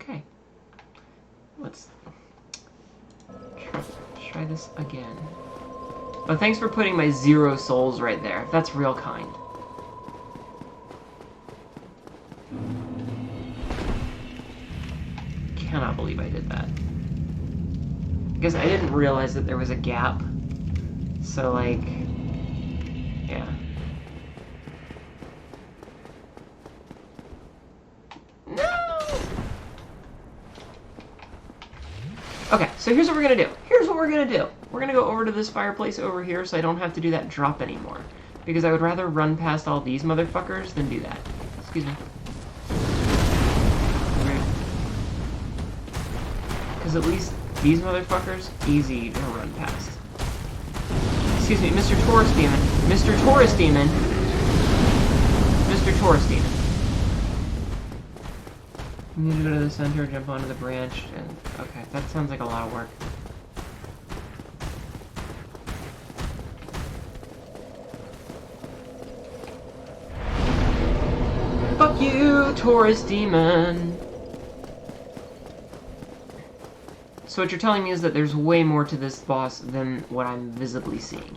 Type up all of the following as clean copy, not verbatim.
Okay. Let's try this again. Oh, thanks for putting my 0 souls right there. That's real kind. Cannot believe I did that. Because I didn't realize that there was a gap. So, like... yeah. No! Okay, so here's what we're gonna do. We're gonna go over to this fireplace over here so I don't have to do that drop anymore. Because I would rather run past all these motherfuckers than do that. Excuse me. Because at least these motherfuckers, easy to run past. Excuse me, Mr. Taurus Demon. Mr. Taurus Demon. Mr. Taurus Demon. You need to go to the center, jump onto the branch, and... okay, that sounds like a lot of work. Fuck you, Taurus Demon! So what you're telling me is that there's way more to this boss than what I'm visibly seeing.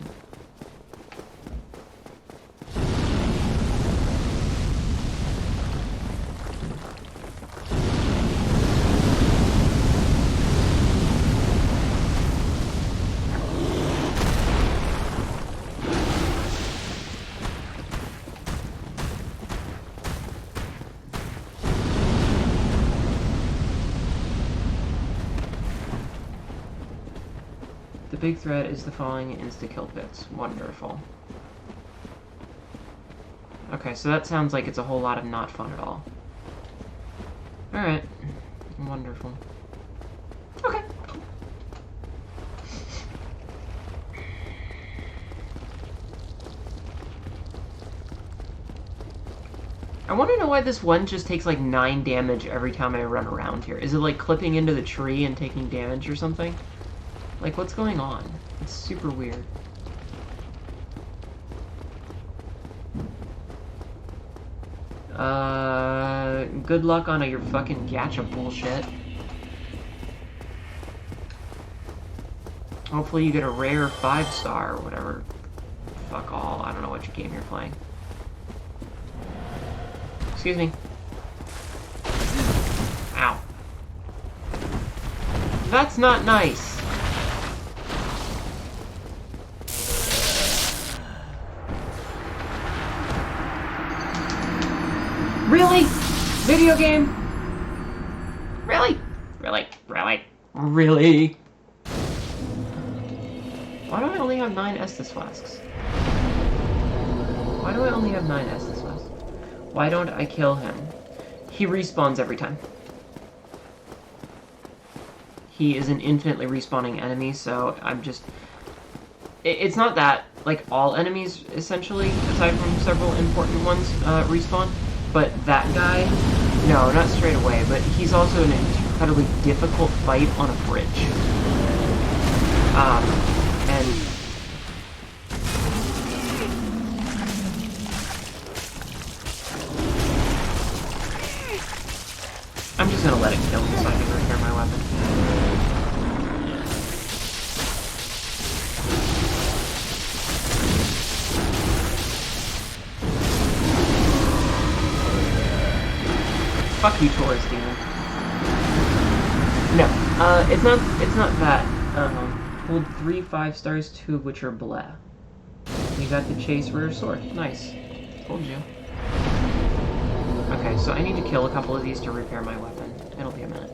The big threat is the falling insta-kill pits. Wonderful. Okay, so that sounds like it's a whole lot of not fun at all. Alright. Wonderful. Okay. I want to know why this one just takes like 9 damage every time I run around here. Is it like clipping into the tree and taking damage or something? Like, what's going on? It's super weird. Good luck on your fucking gacha bullshit. Hopefully you get a rare 5-star or whatever. Fuck all. I don't know what game you're playing. Excuse me. Ow. That's not nice. Really? Video game? Really? Really? Really? Really? Why do I only have 9 Estus flasks? Why do I only have 9 Estus flasks? Why don't I kill him? He respawns every time. He is an infinitely respawning enemy, so I'm just... It's not that, like, all enemies, essentially, aside from several important ones, respawn. But that guy, no, not straight away, but he's also an incredibly difficult fight on a bridge. And... I'm just gonna let it kill him so I can repair my weapon. Fuck you, Taurus Demon. No, it's not that. Hold 3 5-stars, 2 of which are bleh. You got the chase rare sword. Nice. Told you. Okay, so I need to kill a couple of these to repair my weapon. It'll be a minute.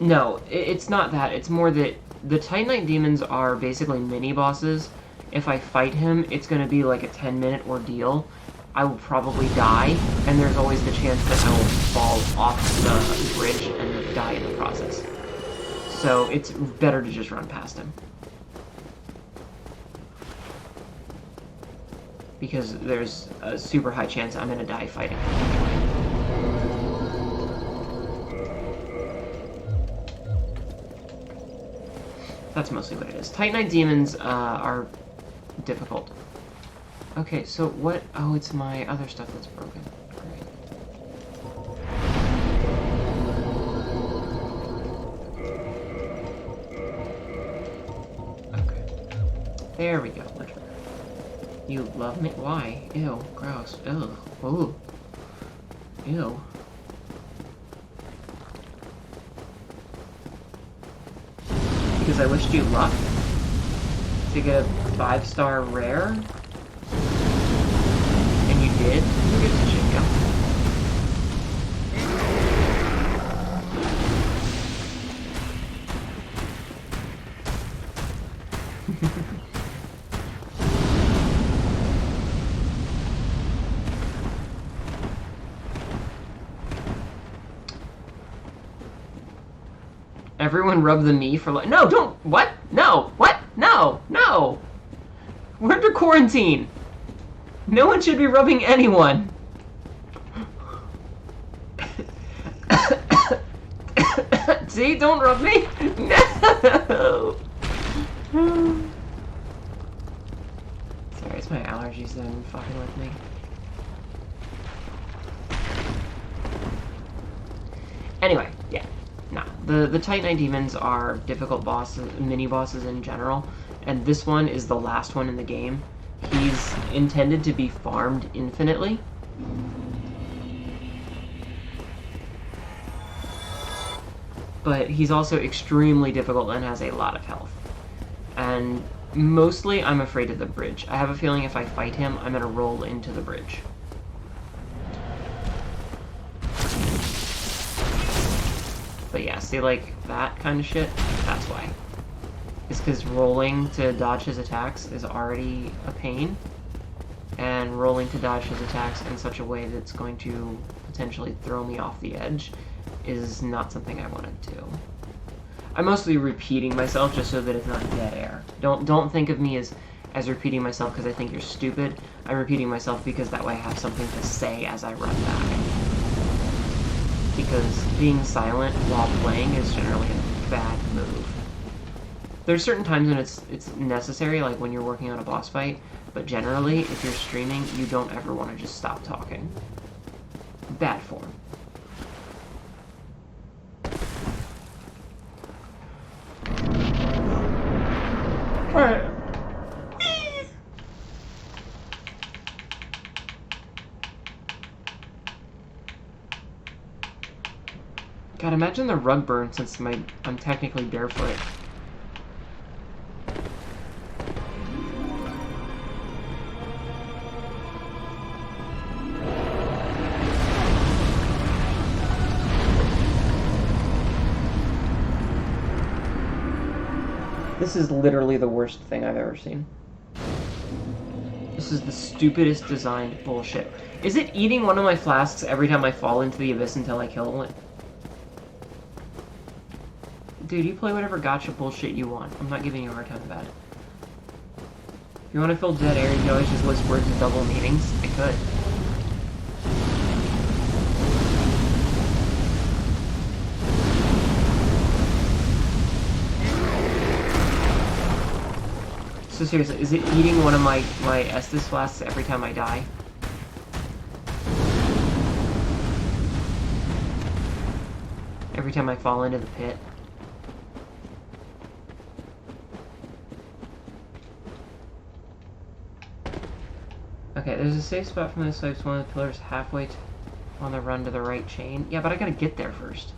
No, it's not that. It's more that the Titanite demons are basically mini-bosses. If I fight him, it's gonna be like a 10-minute ordeal. I will probably die, and there's always the chance that I will fall off the bridge and die in the process. So it's better to just run past him. Because there's a super high chance I'm gonna die fighting him. That's mostly what it is. Titanite demons are difficult. Okay, so what... oh, it's my other stuff that's broken. Great. There we go. Much better. You love me? Why? Ew. Gross. Ugh. Ooh. Ew. Because I wished you luck to get a 5-star rare, and you did. Who gives a shit, yeah? Everyone rub the me for like. No, don't. What? No. What? No. No. We're under quarantine. No one should be rubbing anyone. See? Don't rub me. No. Sorry, it's my allergies that are fucking with me. Anyway, yeah. Nah, the Titanite demons are difficult bosses, mini-bosses in general, and this one is the last one in the game. He's intended to be farmed infinitely. But he's also extremely difficult and has a lot of health. And mostly I'm afraid of the bridge. I have a feeling if I fight him, I'm gonna roll into the bridge. But yeah, see, like, that kind of shit, that's why. It's because rolling to dodge his attacks is already a pain, and rolling to dodge his attacks in such a way that's going to potentially throw me off the edge is not something I want to do. I'm mostly repeating myself just so that it's not dead air. Don't think of me as repeating myself because I think you're stupid. I'm repeating myself because that way I have something to say as I run back. Because being silent while playing is generally a bad move. There's certain times when it's necessary, like when you're working on a boss fight, but generally, if you're streaming, you don't ever want to just stop talking. Bad form. Alright. God, imagine the rug burn since I'm technically barefoot. This is literally the worst thing I've ever seen. This is the stupidest designed bullshit. Is it eating one of my flasks every time I fall into the abyss until I kill it? Dude, you play whatever gotcha bullshit you want. I'm not giving you a hard time about it. If you want to fill dead air, you can always just list words with double meanings. I could. So seriously, is it eating one of my Estus flasks every time I die? Every time I fall into the pit? Okay, there's a safe spot from this side. It's one of the pillars halfway on the run to the right chain. Yeah, but I gotta get there first.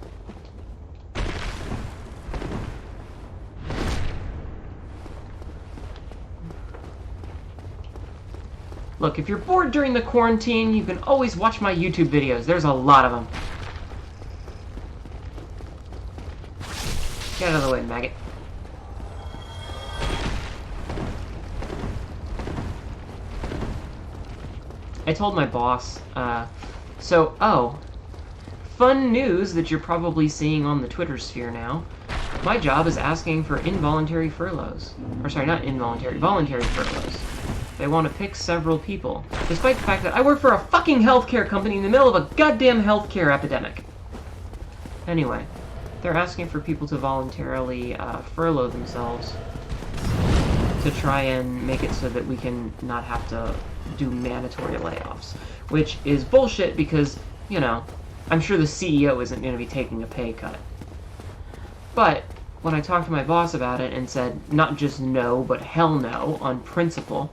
Look, if you're bored during the quarantine, you can always watch my YouTube videos. There's a lot of them. Get out of the way, maggot. I told my boss, fun news that you're probably seeing on the Twitter sphere now. My job is asking for involuntary furloughs. Or sorry, not involuntary, voluntary furloughs. They want to pick several people, despite the fact that I work for a fucking healthcare company in the middle of a goddamn healthcare epidemic. Anyway, they're asking for people to voluntarily furlough themselves to try and make it so that we can not have to do mandatory layoffs, which is bullshit because, you know, I'm sure the CEO isn't going to be taking a pay cut. But when I talked to my boss about it and said not just no, but hell no on principle,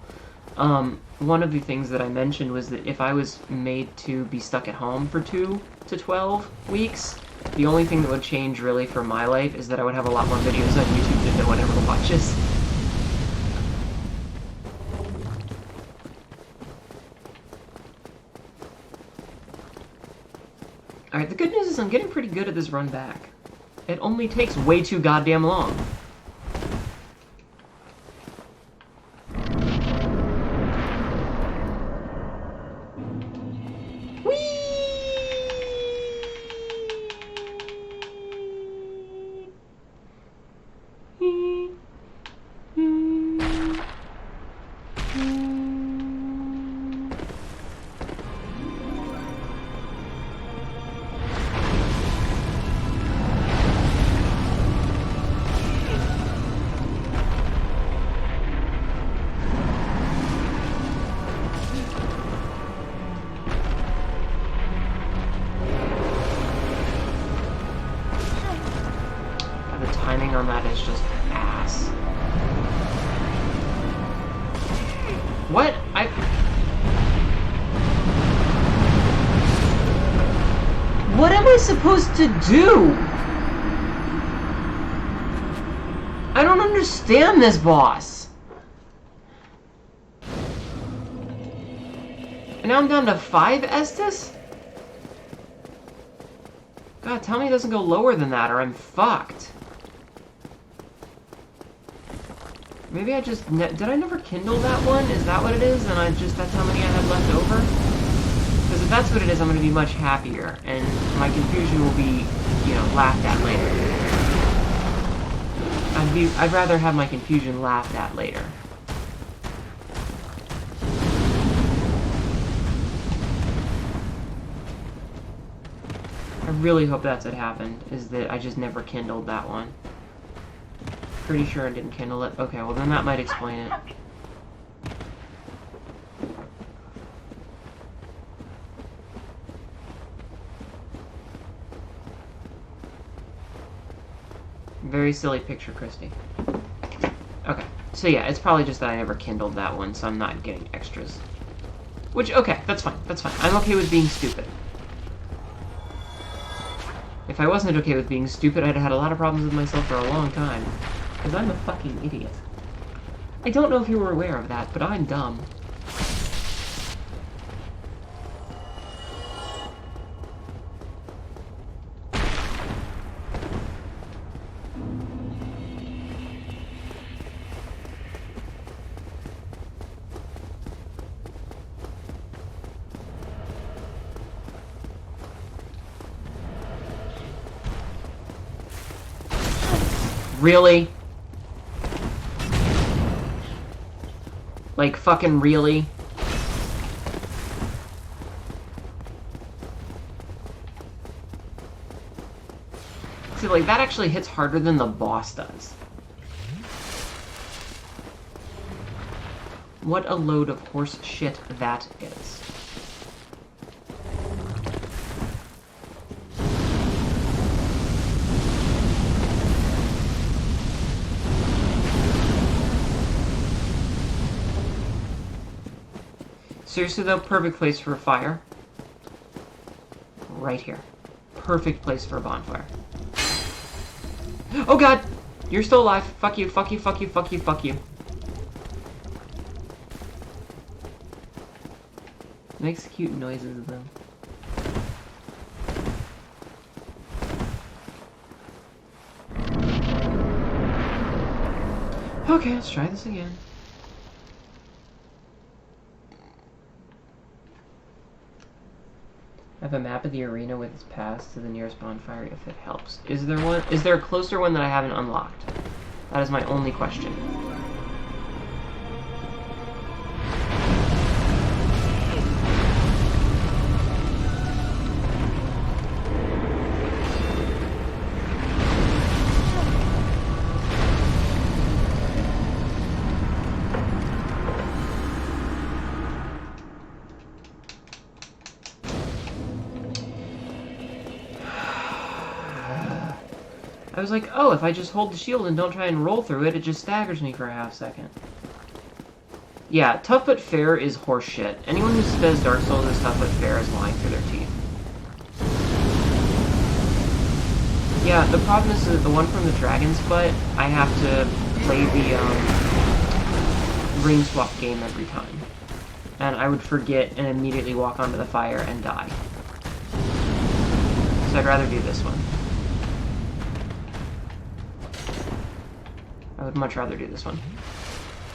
one of the things that I mentioned was that if I was made to be stuck at home for 2 to 12 weeks, the only thing that would change really for my life is that I would have a lot more videos on YouTube that no one ever watches. Alright, the good news is I'm getting pretty good at this run back. It only takes way too goddamn long. Timing on that is just ass. What? What am I supposed to do? I don't understand this boss. And now I'm down to 5 Estus? God, tell me it doesn't go lower than that or I'm fucked. Maybe I just... Did I never kindle that one? Is that what it is? And that's how many I had left over? Because if that's what it is, I'm going to be much happier. And my confusion will be, you know, laughed at later. I'd rather have my confusion laughed at later. I really hope that's what happened, is that I just never kindled that one. Pretty sure I didn't kindle it. Okay, well then that might explain it. Very silly picture, Christy. Okay, so yeah, it's probably just that I never kindled that one, so I'm not getting extras. Which, okay, that's fine, that's fine. I'm okay with being stupid. If I wasn't okay with being stupid, I'd have had a lot of problems with myself for a long time. Because I'm a fucking idiot. I don't know if you were aware of that, but I'm dumb. Really? Like, fucking really? See, like, that actually hits harder than the boss does. What a load of horse shit that is. Seriously though, perfect place for a fire. Right here. Perfect place for a bonfire. Oh god! You're still alive. Fuck you, fuck you, fuck you, fuck you, fuck you. Makes cute noises though. Okay, let's try this again. I have a map of the arena with its paths to the nearest bonfire if it helps. Is there one? Is there a closer one that I haven't unlocked? That is my only question. I was like, oh, if I just hold the shield and don't try and roll through it, it just staggers me for a half second. Yeah, tough but fair is horseshit. Anyone who says Dark Souls is tough but fair is lying through their teeth. Yeah, the problem is that the one from the Dragon's Butt, I have to play the ring swap game every time. And I would forget and immediately walk onto the fire and die. So I'd rather do this one. I would much rather do this one.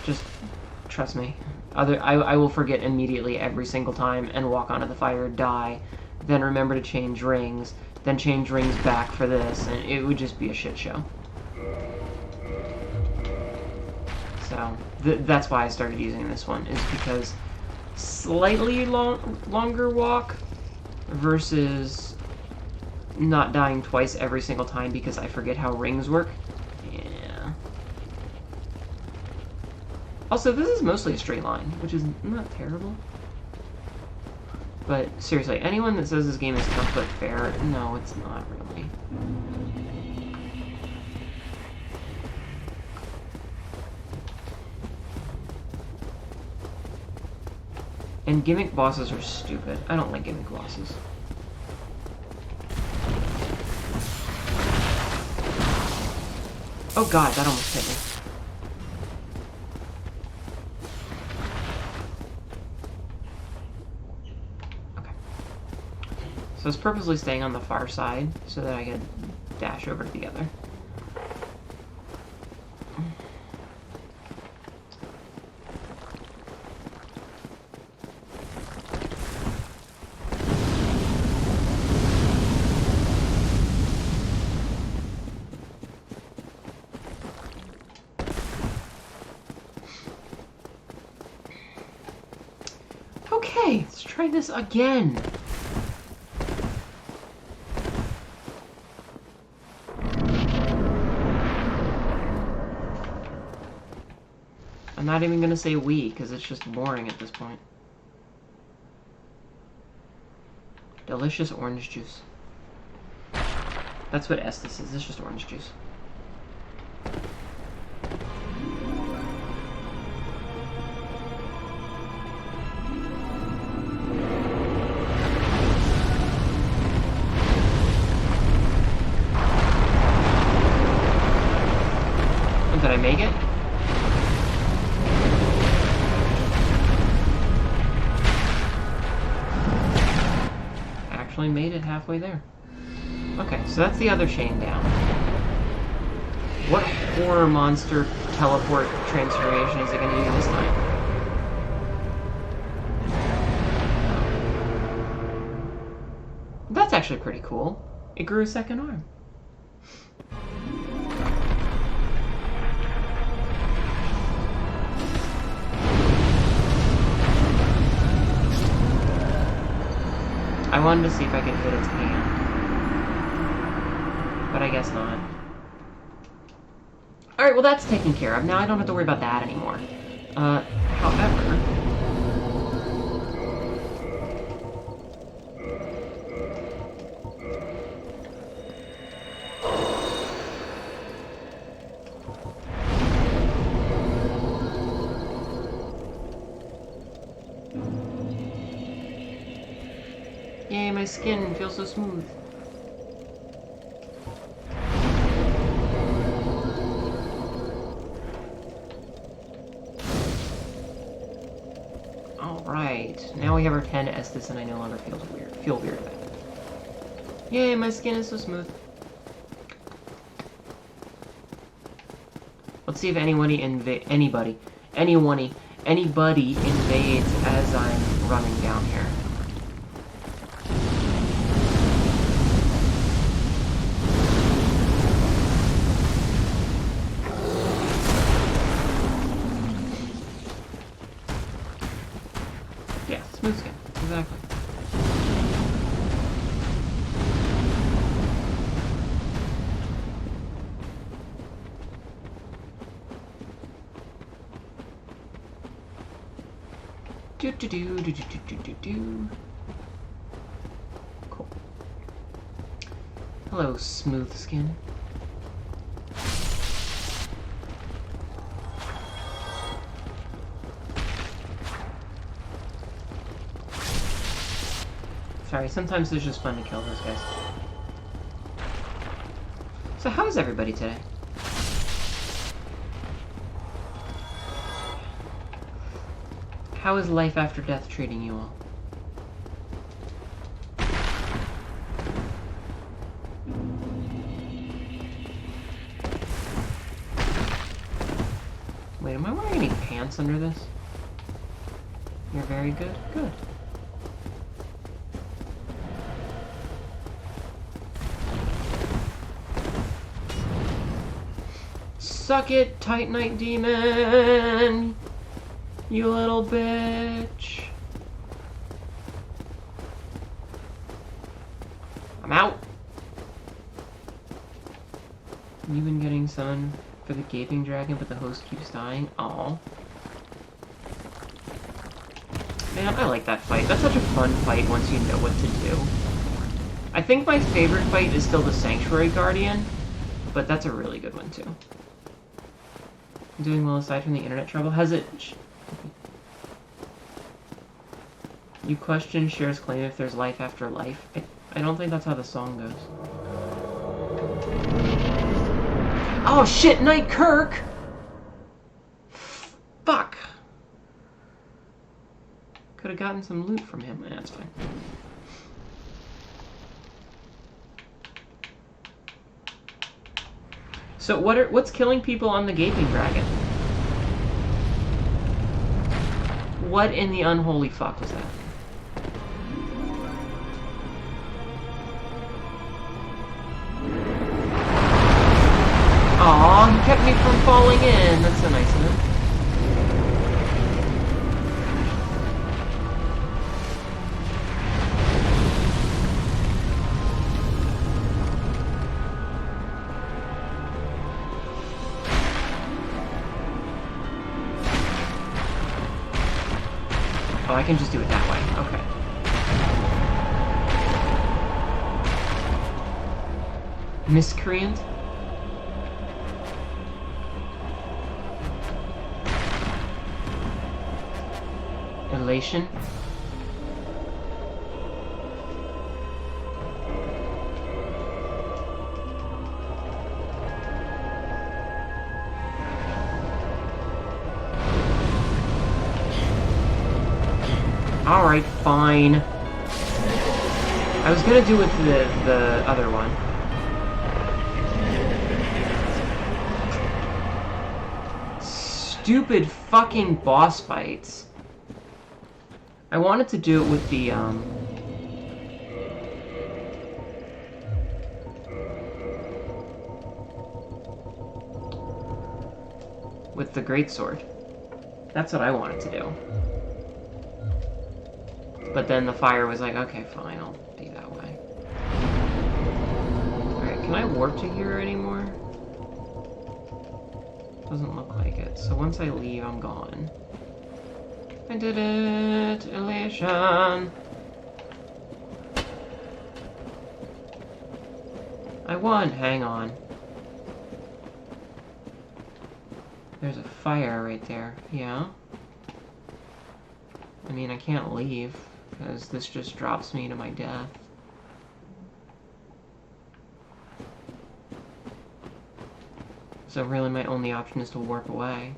Just trust me. I will forget immediately every single time and walk onto the fire, die, then remember to change rings, then change rings back for this, and it would just be a shit show. So, that's why I started using this one, is because slightly longer walk versus not dying twice every single time because I forget how rings work. Yeah. Also, this is mostly a straight line, which is not terrible. But seriously, anyone that says this game is tough but fair, no, it's not really. And gimmick bosses are stupid. I don't like gimmick bosses. Oh god, that almost hit me. Okay. So I was purposely staying on the far side so that I could dash over to the other. Okay, let's try this again. I'm not even gonna say we, because it's just boring at this point. Delicious orange juice. That's what Estes is, it's just orange juice. Did I make it? Actually made it halfway there. Okay, so that's the other chain down. What horror monster teleport transformation is it going to do this time? That's actually pretty cool. It grew a second arm. I wanted to see if I could hit its hand, but I guess not. Alright, well that's taken care of. Now I don't have to worry about that anymore. However... Yay, my skin feels so smooth. Alright, now we have our 10 Estus and I no longer feel weird about it. Yay, my skin is so smooth. Let's see if anybody invades as I'm running down here. Yeah, smooth skin, exactly. Do. Cool. Hello, smooth skin. Sorry, sometimes it's just fun to kill those guys. So how is everybody today? How is life after death treating you all? Wait, am I wearing any pants under this? You're very good? Good. Suck it, Titanite Demon! You little bitch! I'm out! You've been getting summoned for the Gaping Dragon, but the host keeps dying? Aw. Man, I like that fight. That's such a fun fight once you know what to do. I think my favorite fight is still the Sanctuary Guardian, but that's a really good one too. Doing well aside from the internet trouble. Has it... You question Cher's claim if there's life after life? I don't think that's how the song goes. Oh shit, Knight Kirk! Fuck! Could have gotten some loot from him. That's fine. So what's killing people on the Gaping Dragon? What in the unholy fuck was that? Aw, he kept me from falling in. That's so nice of him. Oh, I can just do it that way. Okay. Miscreant? Elation? Alright, fine. I was gonna do with the other one. Stupid fucking boss fights. I wanted to do it with the, with the greatsword. That's what I wanted to do. But then the fire was like, okay, fine, I'll be that way. Alright, can I warp to here anymore? Doesn't look like it. So once I leave, I'm gone. I did it! Elation! I won! Hang on. There's a fire right there. Yeah? I mean, I can't leave, because this just drops me to my death. So really my only option is to warp away.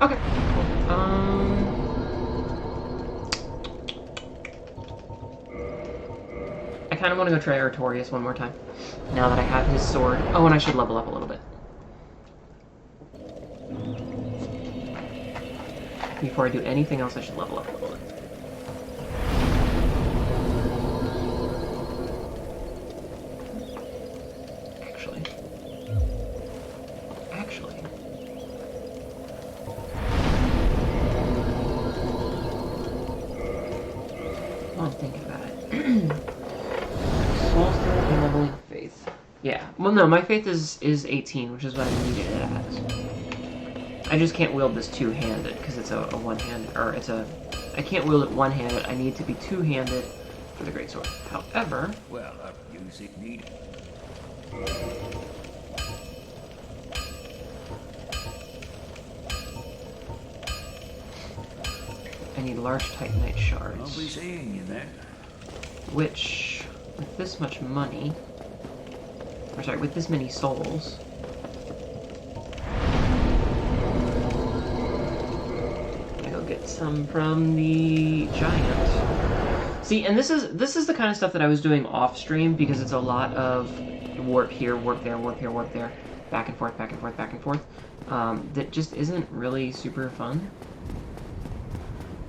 Okay, cool. I kind of want to go try Artorias one more time, now that I have his sword. Oh, and I should level up a little bit. Before I do anything else, I should level up a little bit. Well, no, my faith is 18, which is what I needed it as. I just can't wield this two-handed, because it's a one-handed, or it's a... I can't wield it one-handed, I need to be two-handed for the greatsword. However... Well, music needed. I need large Titanite I'll shards. be seeing you then. Which, with this much money... Or sorry, with this many souls... I'm gonna go get some from the giant. See, and this is the kind of stuff that I was doing off stream because it's a lot of warp here, warp there, warp here, warp there, back and forth, back and forth, back and forth. That just isn't really super fun.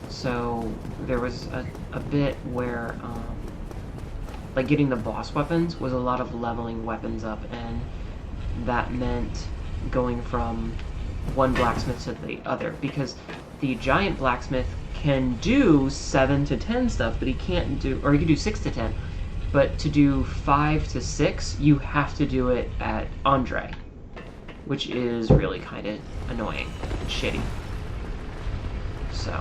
So there was a bit where like getting the boss weapons was a lot of leveling weapons up, and that meant going from one blacksmith to the other, because the giant blacksmith can do 7 to 10 stuff, but he can't do, or he can do 6 to 10, but to do 5 to 6 you have to do it at Andre, which is really kind of annoying and shitty. So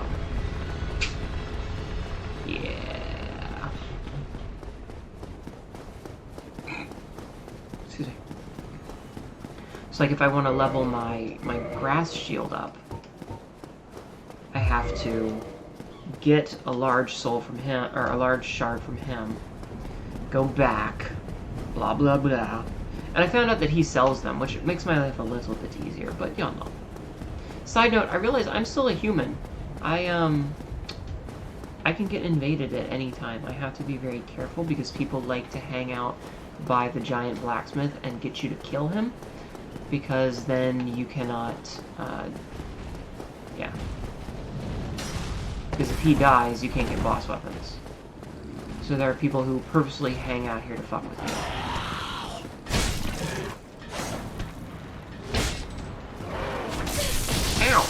yeah. Excuse me. So like if I want to level my grass shield up, I have to get a large soul from him, or a large shard from him, go back, blah blah blah. And I found out that he sells them, which makes my life a little bit easier, but y'all know. Side note, I realize I'm still a human. I can get invaded at any time. I have to be very careful because people like to hang out by the giant blacksmith and get you to kill him, because then you cannot, yeah. Because if he dies, you can't get boss weapons. So there are people who purposely hang out here to fuck with you. Ow!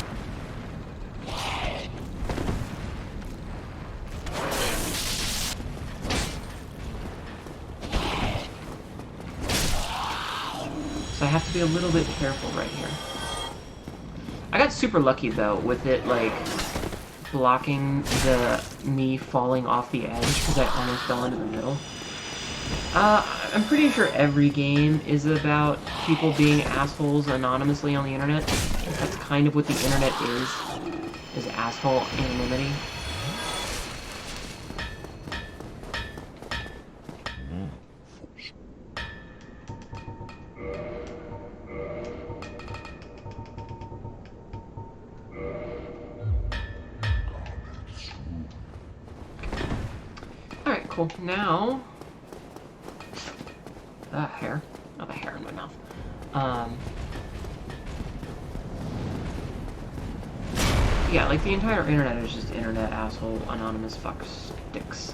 So I have to be a little bit careful right here. I got super lucky though with it, like, blocking me falling off the edge because I almost fell into the middle. I'm pretty sure every game is about people being assholes anonymously on the internet. That's kind of what the internet is asshole anonymity. Alright, cool. Now... hair. Not the hair in my mouth. Yeah, like the entire internet is just internet asshole anonymous fuck sticks.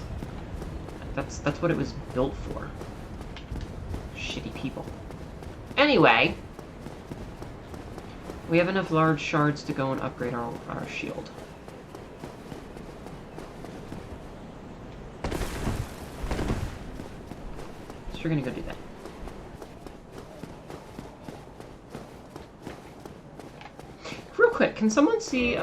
That's what it was built for. Shitty people. Anyway, we have enough large shards to go and upgrade our shield. So we're gonna go do that. Real quick, can someone see,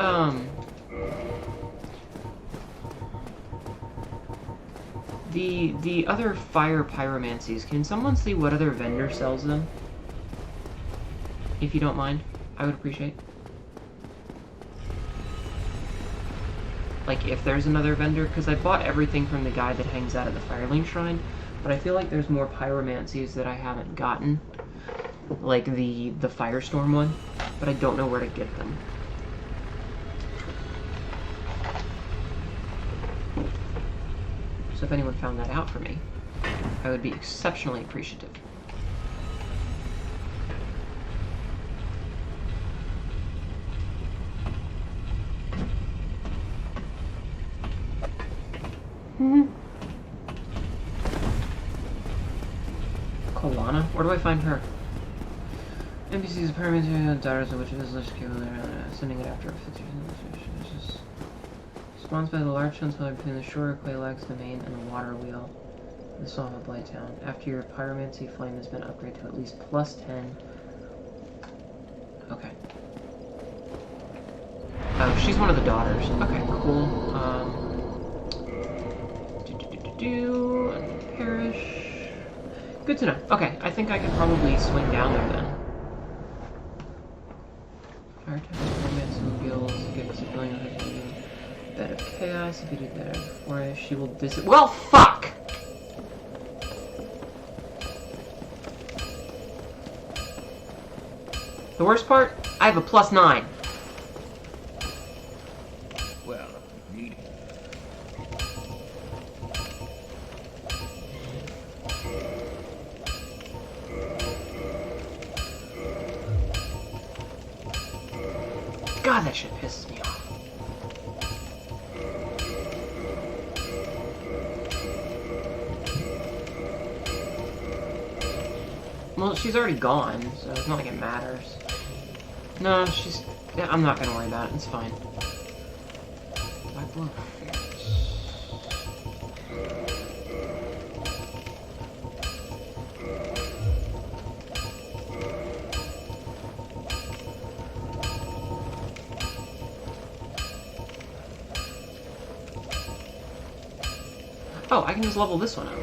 the other fire pyromancies? Can someone see what other vendor sells them? If you don't mind, I would appreciate. Like, if there's another vendor, because I bought everything from the guy that hangs out at the Firelink Shrine, but I feel like there's more pyromancies that I haven't gotten. Like the Firestorm one, but I don't know where to get them. So if anyone found that out for me, I would be exceptionally appreciative. Kolana? Where do I find her? NPC's pyromancy daughters of which is less capable sending it after a 50 just spawns by the large sunspot between the shore clay lags domain and the water wheel in the Swamp of Blighttown. After your pyromancy flame has been upgraded to at least +10. Okay. Oh, she's one of the daughters. Okay, cool. Undead Parish. Good to know. Okay, I think I could probably swing down there then. Fire type romance and gills, get civilian better of chaos. If you do that before she will well, fuck! The worst part? I have a +9. Well, need it. God, that shit pisses me off. Well, she's already gone, so it's not like it matters. No, she's... Yeah, I'm not gonna worry about it, it's fine. Why blow fierce? Oh, I can just level this one up.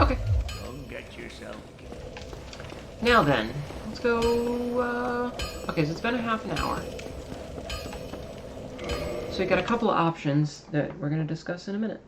Okay. Don't get yourself killed. Now then, let's go, okay, so it's been a half an hour. So we got a couple of options that we're going to discuss in a minute.